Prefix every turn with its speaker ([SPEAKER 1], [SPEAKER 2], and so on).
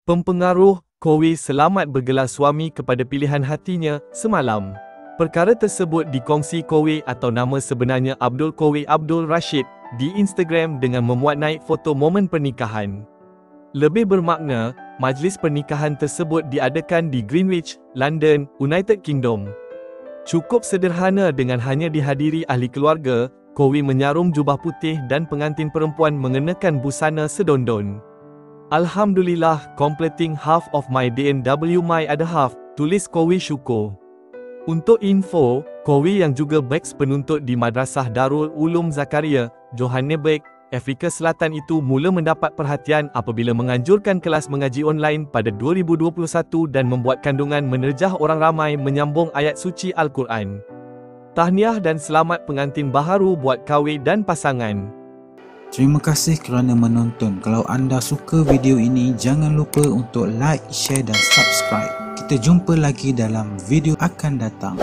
[SPEAKER 1] Pempengaruh Kowe selamat bergelar suami kepada pilihan hatinya semalam. Perkara tersebut dikongsi Kowe atau nama sebenarnya Abdul Kowe Abdul Rashid di Instagram dengan memuat naik foto momen pernikahan. Lebih bermakna, majlis pernikahan tersebut diadakan di Greenwich, London, United Kingdom. Cukup sederhana dengan hanya dihadiri ahli keluarga, Kowe menyarum jubah putih dan pengantin perempuan mengenakan busana sedondon. Alhamdulillah, completing half of my DNW my other half, tulis Kowe syukur. Untuk info, Kowe yang juga beks penuntut di Madrasah Darul Ulum Zakaria, Johannesburg, Afrika Selatan itu mula mendapat perhatian apabila menganjurkan kelas mengaji online pada 2021 dan membuat kandungan menerjah orang ramai menyambung ayat suci Al-Quran. Tahniah dan selamat pengantin baharu buat Kowe dan pasangan.
[SPEAKER 2] Terima kasih kerana menonton. Kalau anda suka video ini, jangan lupa untuk like, share dan subscribe. Kita jumpa lagi dalam video akan datang.